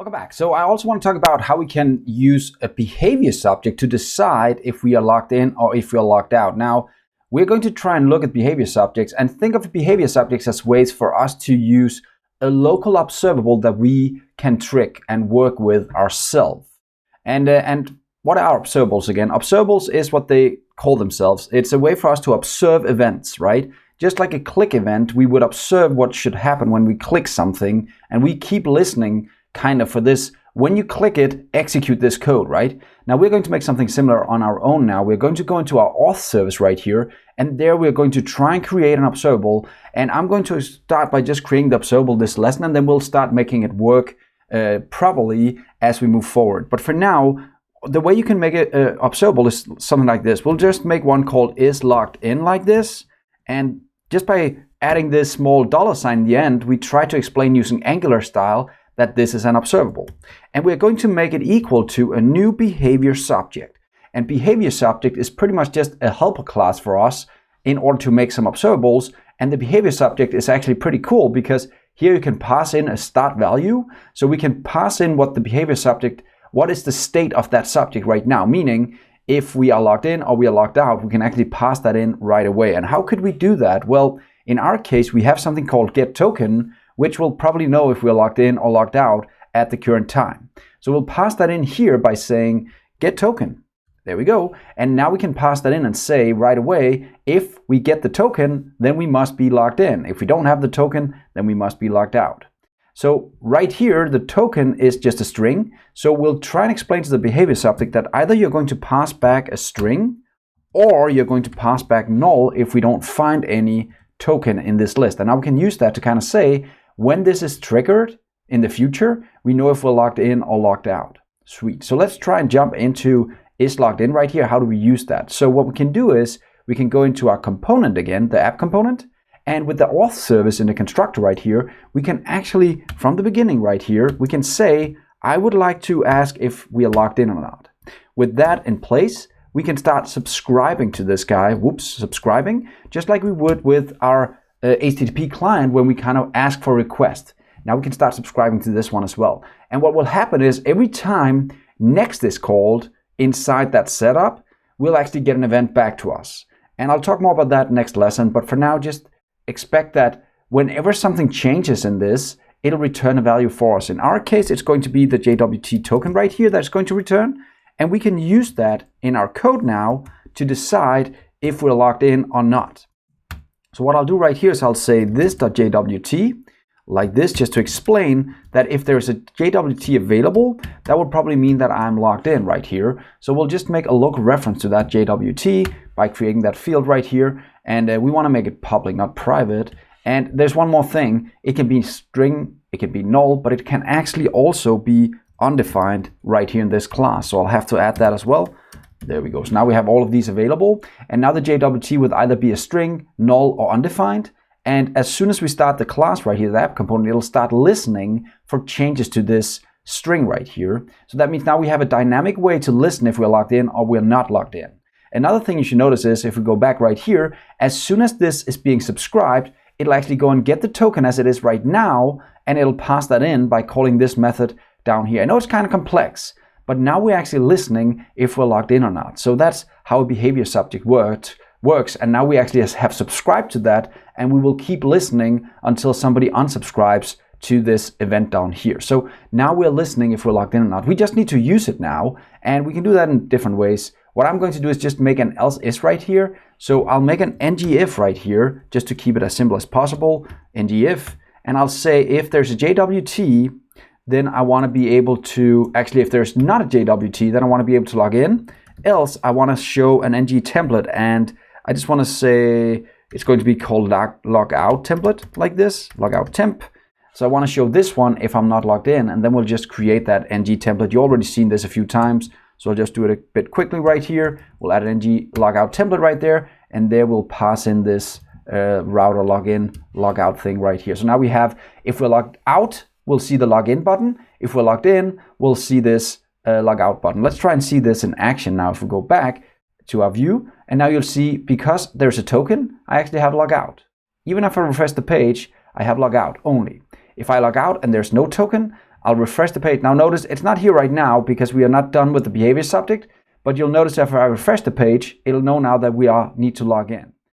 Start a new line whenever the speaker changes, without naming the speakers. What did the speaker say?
Welcome back. So I also want to talk about how we can use a behavior subject to decide if we are logged in or if we are logged out. Now, we're going to try and look at behavior subjects and think of behavior subjects as ways for us to use a local observable that we can trick and work with ourselves. And what are observables again? Observables is what they call themselves. It's a way for us to observe events, right? Just like a click event, we would observe what should happen when we click something, and we keep listening kind of for this. When you click it, execute this code, right? Now we're going to make something similar on our own now. We're going to go into our auth service right here, and there we're going to try and create an observable. And I'm going to start by just creating the observable this lesson, and then we'll start making it work properly as we move forward. But for now, the way you can make it observable is something like this. We'll just make one called is logged in like this, and just by adding this small $ in the end, we try to explain using Angular style that this is an observable. And we're going to make it equal to a new behavior subject. And behavior subject is pretty much just a helper class for us in order to make some observables. And the behavior subject is actually pretty cool because here you can pass in a start value. So we can pass in what the behavior subject, what is the state of that subject right now, meaning if we are logged in or we are logged out, we can actually pass that in right away. And how could we do that? Well, in our case, we have something called getToken, which will probably know if we're logged in or logged out at the current time. So we'll pass that in here by saying getToken. There we go. And now we can pass that in and say right away, if we get the token, then we must be logged in. If we don't have the token, then we must be logged out. So right here, the token is just a string. So we'll try and explain to the behavior subject that either you're going to pass back a string or you're going to pass back null if we don't find any token in this list. And now we can use that to kind of say, when this is triggered in the future, we know if we're logged in or logged out. Sweet. So let's try and jump into is logged in right here. How do we use that? So what we can do is we can go into our component again, the app component. And with the auth service in the constructor right here, we can actually, from the beginning right here, we can say, I would like to ask if we are logged in or not. With that in place, we can start subscribing to this guy, subscribing, just like we would with our HTTP client when we kind of ask for a request. Now we can start subscribing to this one as well. And what will happen is every time next is called inside that setup, we'll actually get an event back to us. And I'll talk more about that next lesson, but for now, just expect that whenever something changes in this, it'll return a value for us. In our case, it's going to be the JWT token right here that's going to return. And we can use that in our code now to decide if we're logged in or not. So what I'll do right here is I'll say this.jwt like this, just to explain that if there's a JWT available, that would probably mean that I'm logged in right here. So we'll just make a local reference to that JWT by creating that field right here. And we want to make it public, not private. And there's one more thing. It can be string, it can be null, but it can actually also be undefined right here in this class. So I'll have to add that as well. There we go. So now we have all of these available. And now the JWT would either be a string, null, or undefined. And as soon as we start the class right here, the app component, it'll start listening for changes to this string right here. So that means now we have a dynamic way to listen if we're logged in or we're not logged in. Another thing you should notice is if we go back right here, as soon as this is being subscribed, it'll actually go and get the token as it is right now, and it'll pass that in by calling this method down here. I know it's kind of complex, but now we're actually listening if we're logged in or not. So that's how a behavior subject works, and now we actually have subscribed to that, and we will keep listening until somebody unsubscribes to this event down here. So now we're listening if we're logged in or not. We just need to use it now, and we can do that in different ways. What I'm going to do is just make an else is right here. So I'll make an ngIf right here, just to keep it as simple as possible, ngIf, and I'll say if there's a JWT, then I want to be able to, actually if there's not a JWT, then I want to be able to log in. Else I want to show an ng template, and I just want to say it's going to be called logout template like this, logout temp. So I want to show this one if I'm not logged in, and then we'll just create that ng template. You already seen this a few times, so I'll just do it a bit quickly right here. We'll add an ng logout template right there, and there we'll pass in this router login, logout thing right here. So now we have, if we're logged out, we'll see the login button. If we're logged in, we'll see this logout button. Let's try and see this in action now. If we go back to our view, and now you'll see because there's a token, I actually have logout. Even if I refresh the page, I have logout only. If I log out and there's no token, I'll refresh the page. Now notice it's not here right now because we are not done with the behavior subject, but you'll notice if I refresh the page, it'll know now that we need to log in.